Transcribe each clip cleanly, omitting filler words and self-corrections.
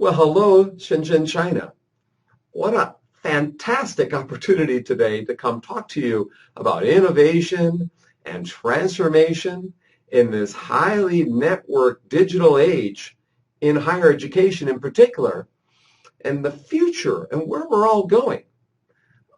Well, hello, Shenzhen, China. What a fantastic opportunity today to come talk to you about innovation and transformation in this highly networked digital age in higher education in particular, and the future and where we're all going.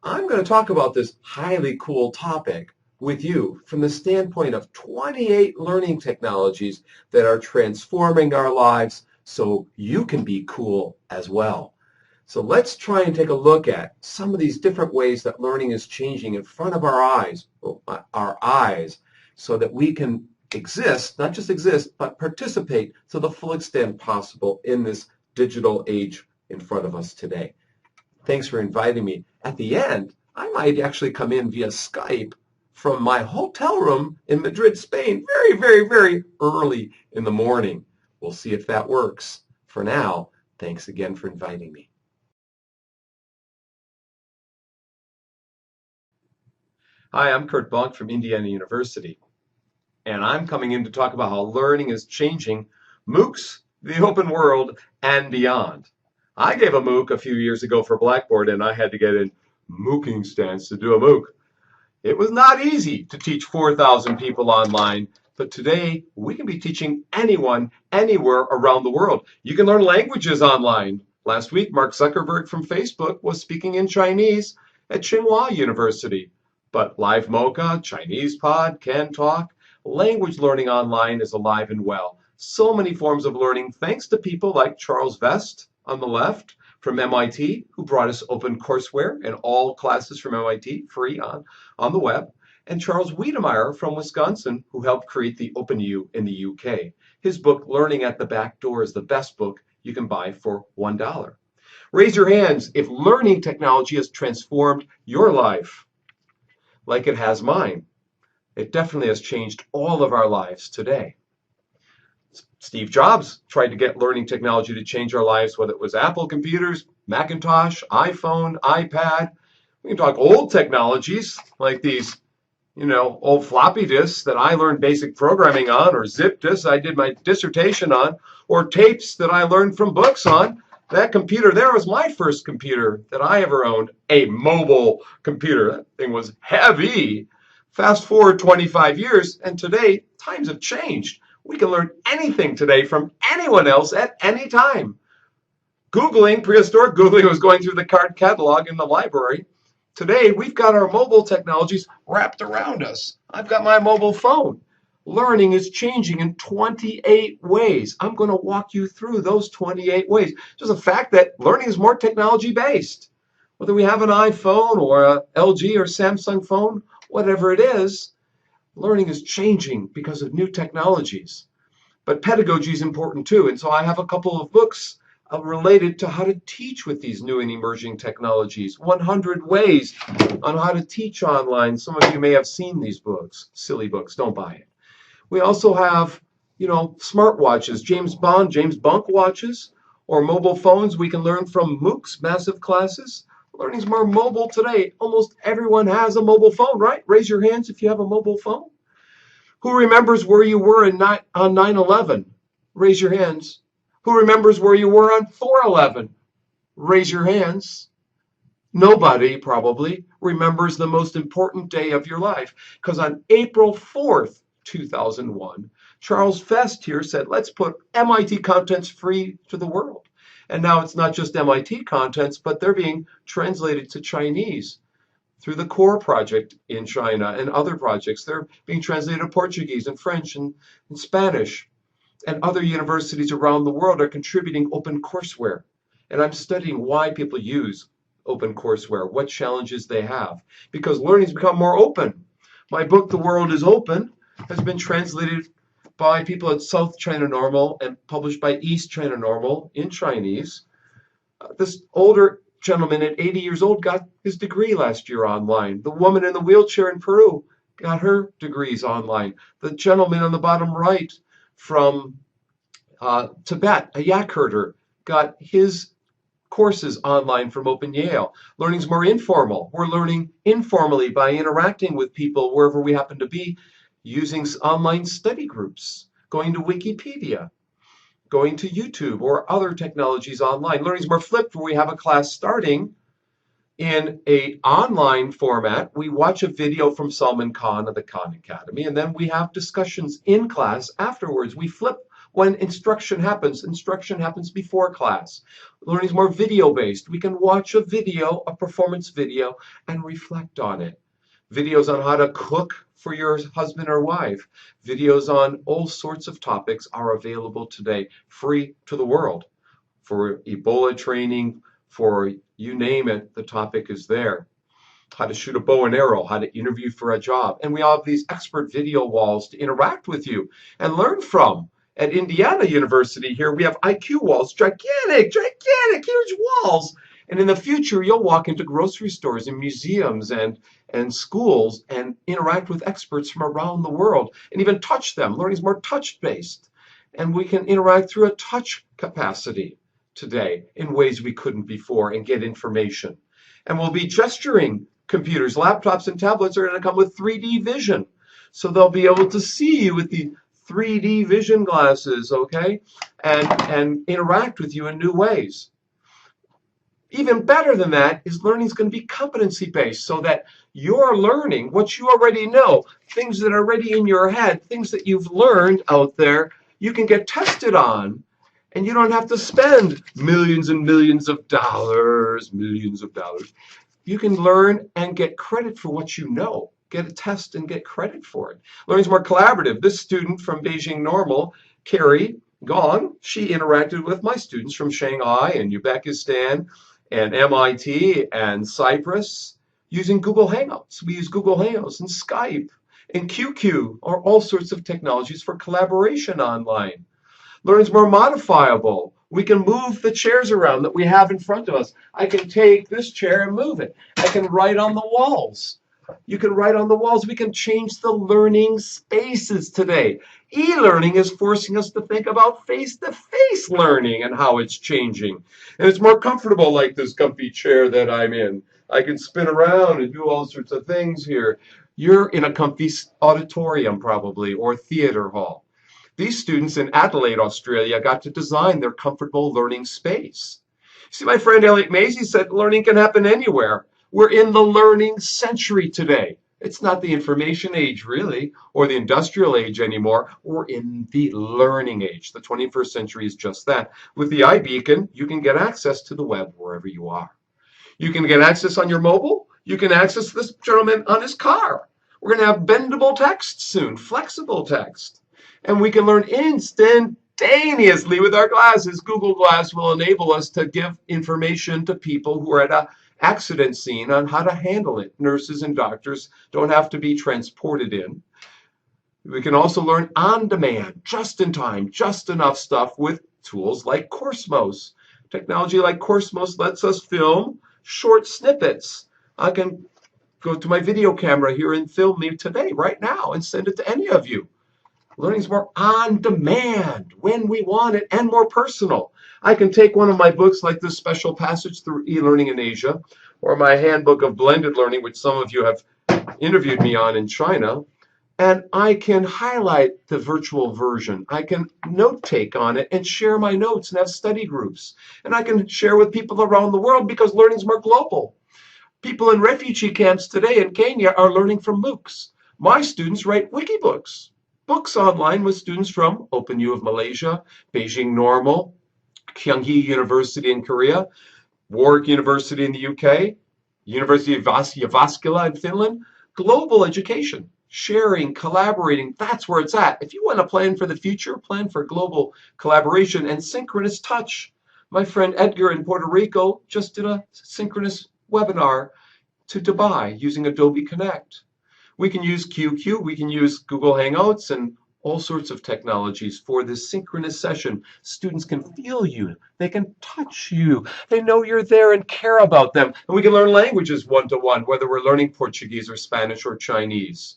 I'm going to talk about this highly cool topic with you from the standpoint of 28 learning technologies that are transforming our lives so you can be cool as well. So let's try and take a look at some of these different ways that learning is changing in front of our eyes, so that we can exist, not just exist, but participate to the full extent possible in this digital age in front of us today. Thanks for inviting me. At the end, I might actually come in via Skype from my hotel room in Madrid, Spain, very early in the morning. We'll see if that works. For now, thanks again for inviting me. Hi, I'm Kurt Bonk from Indiana University, and I'm coming in to talk about how learning is changing MOOCs, the open world, and beyond. I gave a MOOC a few years ago for Blackboard, and I had to get in MOOCing stance to do a MOOC. It was not easy to teach 4,000 people online, but today we can be teaching anyone, anywhere around the world. You can learn languages online. Last week, Mark Zuckerberg from Facebook was speaking in Chinese at Tsinghua University. But Live Mocha, Chinese Pod, Can Talk, language learning online is alive and well. So many forms of learning thanks to people like Charles Vest on the left from MIT, who brought us OpenCourseWare and all classes from MIT free on the web, and Charles Wiedemeyer from Wisconsin, who helped create the OpenU in the UK. His book, Learning at the Back Door, is the best book you can buy for $1. Raise your hands if learning technology has transformed your life like it has mine. It definitely has changed all of our lives today. Steve Jobs tried to get learning technology to change our lives, whether it was Apple computers, Macintosh, iPhone, iPad. We can talk old technologies like these, old floppy disks that I learned basic programming on, or zip disks I did my dissertation on, or tapes that I learned from books on. That computer there was my first computer that I ever owned, a mobile computer. That thing was heavy. Fast forward 25 years, and today times have changed. We can learn anything today from anyone else at any time. Prehistoric Googling was going through the card catalog in the library. Today, we've got our mobile technologies wrapped around us. I've got my mobile phone. Learning is changing in 28 ways. I'm going to walk you through those 28 ways. Just the fact that learning is more technology-based. Whether we have an iPhone or a LG or Samsung phone, whatever it is, learning is changing because of new technologies. But pedagogy is important too, and so I have a couple of books related to how to teach with these new and emerging technologies. 100 ways on how to teach online. Some of you may have seen these books. Silly books, don't buy it. We also have, smartwatches, James Bonk watches, or mobile phones. We can learn from MOOCs, massive classes. Learning's more mobile today. Almost everyone has a mobile phone, right? Raise your hands if you have a mobile phone. Who remembers where you were on 9/11? Raise your hands. Who remembers where you were on 4/11? Raise your hands. Nobody probably remembers the most important day of your life, because on April 4th, 2001, Charles Vest here said, let's put MIT contents free to the world. And now it's not just MIT contents, but they're being translated to Chinese through the Core project in China and other projects. They're being translated to Portuguese and French and Spanish. And other universities around the world are contributing OpenCourseWare. And I'm studying why people use OpenCourseWare, what challenges they have, because learning's become more open. My book, The World is Open, has been translated by people at South China Normal and published by East China Normal in Chinese. This older gentleman at 80 years old got his degree last year online. The woman in the wheelchair in Peru got her degrees online. The gentleman on the bottom right from Tibet, a yak herder, got his courses online from Open Yale. Learning's more informal. We're learning informally by interacting with people wherever we happen to be, using online study groups, going to Wikipedia. going to YouTube or other technologies online. Learning is more flipped, where we have a class starting in an online format. We watch a video from Salman Khan of the Khan Academy, and then we have discussions in class afterwards. We flip when instruction happens. Instruction happens before class. Learning is more video-based. We can watch a video, a performance video, and reflect on it. Videos on how to cook for your husband or wife. Videos on all sorts of topics are available today, free to the world. For Ebola training, for you name it, the topic is there. How to shoot a bow and arrow, how to interview for a job. And we all have these expert video walls to interact with you and learn from. At Indiana University here, we have IQ walls, gigantic, huge walls. And in the future, you'll walk into grocery stores and museums and schools and interact with experts from around the world and even touch them. Learning is more touch-based. And we can interact through a touch capacity today in ways we couldn't before and get information. And we'll be gesturing computers. Laptops and tablets are going to come with 3D vision. So they'll be able to see you with the 3D vision glasses, okay? And interact with you in new ways. Even better than that is learning is going to be competency-based, so that you're learning what you already know, things that are already in your head, things that you've learned out there, you can get tested on. And you don't have to spend millions and millions of dollars, You can learn and get credit for what you know. Get a test and get credit for it. Learning is more collaborative. This student from Beijing Normal, Carrie Gong, she interacted with my students from Shanghai and Uzbekistan and MIT and Cyprus using Google Hangouts. We use Google Hangouts and Skype and QQ, or all sorts of technologies for collaboration online. Learning is more modifiable. We can move the chairs around that we have in front of us. I can take this chair and move it. I can write on the walls. You can write on the walls. We can change the learning spaces today. E-learning is forcing us to think about face-to-face learning and how it's changing. And it's more comfortable, like this comfy chair that I'm in. I can spin around and do all sorts of things here. You're in a comfy auditorium probably, or theater hall. These students in Adelaide, Australia, got to design their comfortable learning space. See, my friend Elliot Macy said learning can happen anywhere. We're in the learning century today. It's not the information age, really, or the industrial age anymore. We're in the learning age. The 21st century is just that. With the iBeacon, you can get access to the web wherever you are. You can get access on your mobile. You can access this gentleman on his car. We're going to have bendable text soon, flexible text. And we can learn instantaneously with our glasses. Google Glass will enable us to give information to people who are at an accident scene on how to handle it. Nurses and doctors don't have to be transported in. We can also learn on demand, just in time, just enough stuff with tools like Coursemos. Technology like Coursemos lets us film short snippets. I can go to my video camera here and film me today, right now, and send it to any of you. Learning is more on demand when we want it and more personal. I can take one of my books like this Special Passage Through E-Learning in Asia, or my handbook of blended learning, which some of you have interviewed me on in China, and I can highlight the virtual version. I can note take on it and share my notes and have study groups. And I can share with people around the world because learning is more global. People in refugee camps today in Kenya are learning from MOOCs. My students write wikibooks. Books online with students from Open U of Malaysia, Beijing Normal, Kyunghee University in Korea, Warwick University in the UK, University of Jyväskylä in Finland. Global education, sharing, collaborating, that's where it's at. If you want to plan for the future, plan for global collaboration and synchronous touch. My friend Edgar in Puerto Rico just did a synchronous webinar to Dubai using Adobe Connect. We can use QQ, we can use Google Hangouts and all sorts of technologies for this synchronous session. Students can feel you, they can touch you, they know you're there and care about them. And we can learn languages one-to-one, whether we're learning Portuguese or Spanish or Chinese.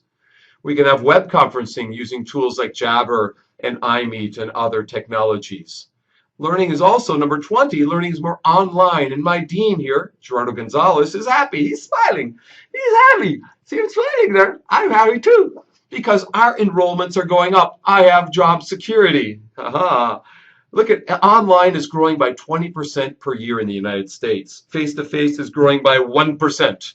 We can have web conferencing using tools like Jabber and iMeet and other technologies. Learning is also, number 20, learning is more online. And my dean here, Gerardo Gonzalez, is happy. He's smiling. He's happy. See him smiling there? I'm happy too, because our enrollments are going up. I have job security. Look at online is growing by 20% per year in the United States. Face-to-face is growing by 1%.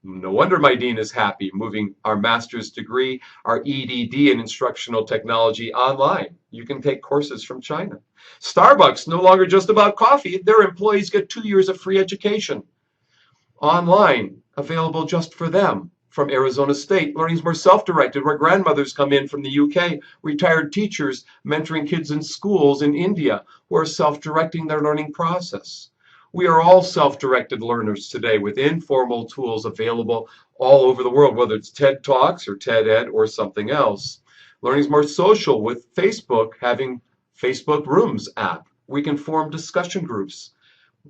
No wonder my dean is happy, moving our master's degree, our EDD in instructional technology online. You can take courses from China. Starbucks, no longer just about coffee. Their employees get 2 years of free education. Online, available just for them. From Arizona State, learning is more self-directed, where grandmothers come in from the UK, retired teachers mentoring kids in schools in India who are self-directing their learning process. We are all self-directed learners today with informal tools available all over the world, whether it's TED Talks or TED Ed or something else. Learning is more social with Facebook having Facebook Rooms app. We can form discussion groups.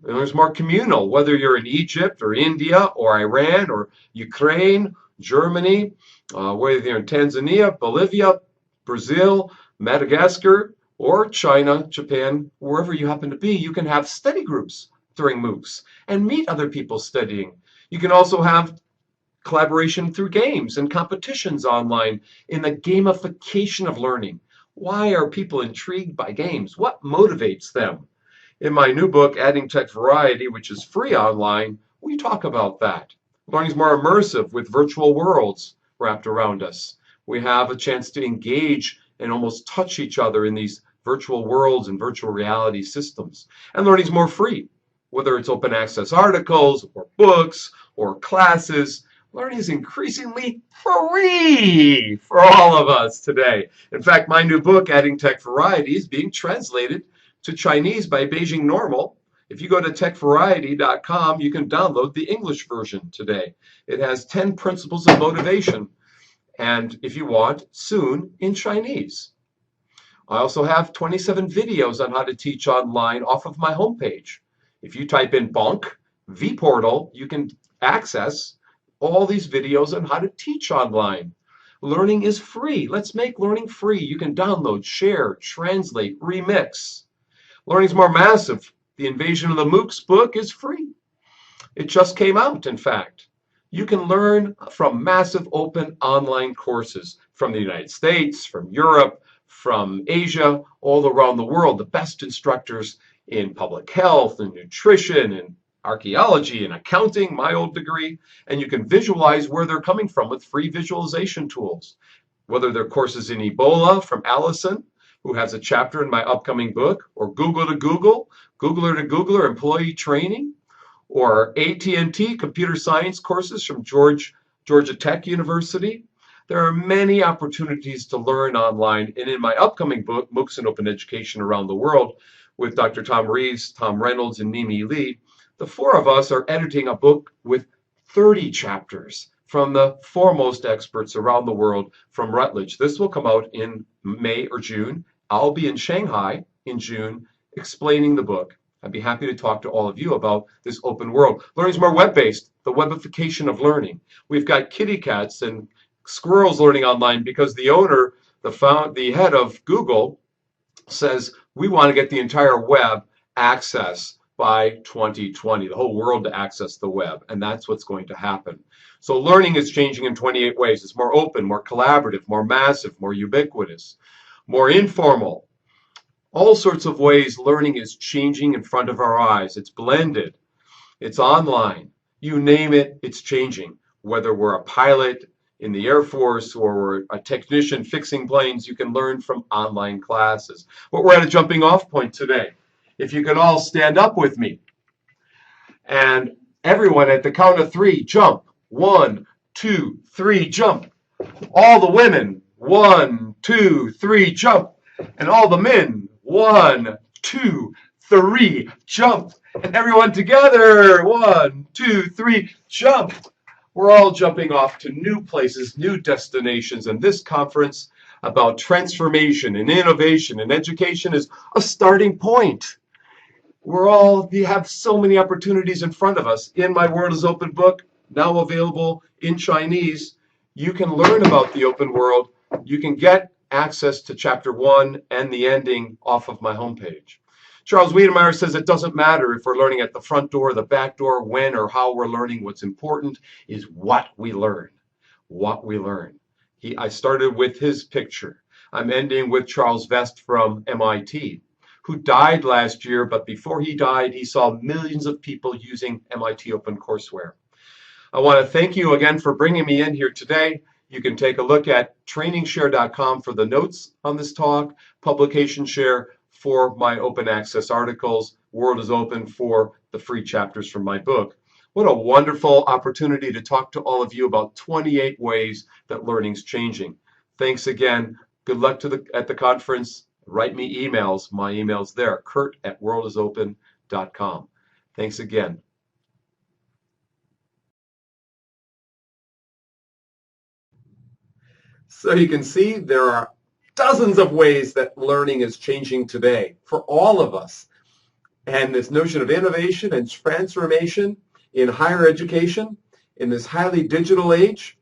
There's more communal, whether you're in Egypt or India or Iran or Ukraine, Germany, whether you're in Tanzania, Bolivia, Brazil, Madagascar, or China, Japan, wherever you happen to be, you can have study groups during MOOCs and meet other people studying. You can also have collaboration through games and competitions online in the gamification of learning. Why are people intrigued by games? What motivates them? In my new book, Adding Tech Variety, which is free online, we talk about that. Learning is more immersive with virtual worlds wrapped around us. We have a chance to engage and almost touch each other in these virtual worlds and virtual reality systems. And learning is more free, whether it's open access articles or books or classes. Learning is increasingly free for all of us today. In fact, my new book, Adding Tech Variety, is being translated to Chinese by Beijing Normal. If you go to TEC-VARIETY.com, you can download the English version today. It has 10 principles of motivation, and if you want, soon in Chinese. I also have 27 videos on how to teach online off of my homepage. If you type in Bonk, vPortal, you can access all these videos on how to teach online. Learning is free. Let's make learning free. You can download, share, translate, remix. Learning is more massive. The Invasion of the MOOCs book is free. It just came out, in fact. You can learn from massive open online courses from the United States, from Europe, from Asia, all around the world. The best instructors in public health and nutrition and archaeology and accounting, my old degree. And you can visualize where they're coming from with free visualization tools. Whether they're courses in Ebola from Allison, who has a chapter in my upcoming book, or Google to Google, Googler to Googler employee training, or AT&T computer science courses from Georgia Tech University. There are many opportunities to learn online, and in my upcoming book, MOOCs and Open Education Around the World, with Dr. Tom Reeves, Tom Reynolds, and Mimi Lee, the four of us are editing a book with 30 chapters from the foremost experts around the world from Routledge. This will come out in May or June. I'll be in Shanghai in June explaining the book. I'd be happy to talk to all of you about this open world. Learning is more web-based, the webification of learning. We've got kitty cats and squirrels learning online because the owner, the head of Google, says we want to get the entire web access by 2020, the whole world to access the web, and that's what's going to happen. So learning is changing in 28 ways. It's more open, more collaborative, more massive, more ubiquitous, more informal. All sorts of ways learning is changing in front of our eyes. It's blended. It's online. You name it, it's changing. Whether we're a pilot in the Air Force or we're a technician fixing planes, you can learn from online classes. But we're at a jumping off point today. If you can all stand up with me. And everyone at the count of 3, jump. 1, 2, 3, jump. All the women, 1, 2, 3, jump. And all the men, 1, 2, 3, jump. And everyone together, 1, 2, 3, jump. We're all jumping off to new places, new destinations, and this conference about transformation and innovation and education is a starting point. We have so many opportunities in front of us. In My World is Open book, now available in Chinese, you can learn about the open world. You can get access to chapter 1 and the ending off of my homepage. Charles Wiedemeyer says it doesn't matter if we're learning at the front door, the back door, when or how we're learning. What's important is what we learn. What we learn. I started with his picture. I'm ending with Charles Vest from MIT, who died last year, but before he died, he saw millions of people using MIT OpenCourseware. I want to thank you again for bringing me in here today. You can take a look at trainingshare.com for the notes on this talk, publication share for my open access articles, World is Open for the free chapters from my book. What a wonderful opportunity to talk to all of you about 28 ways that learning's changing. Thanks again. Good luck at the conference. Write me emails. My email's there, kurt@worldisopen.com. Thanks again. So you can see there are dozens of ways that learning is changing today for all of us. And this notion of innovation and transformation in higher education in this highly digital age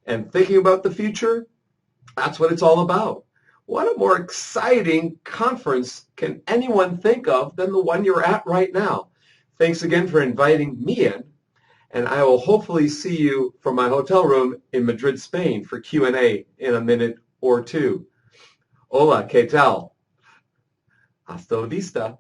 and thinking about the future, that's what it's all about. What a more exciting conference can anyone think of than the one you're at right now? Thanks again for inviting me in, and I will hopefully see you from my hotel room in Madrid, Spain for Q&A in a minute or two. Hola, ¿qué tal? Hasta la vista.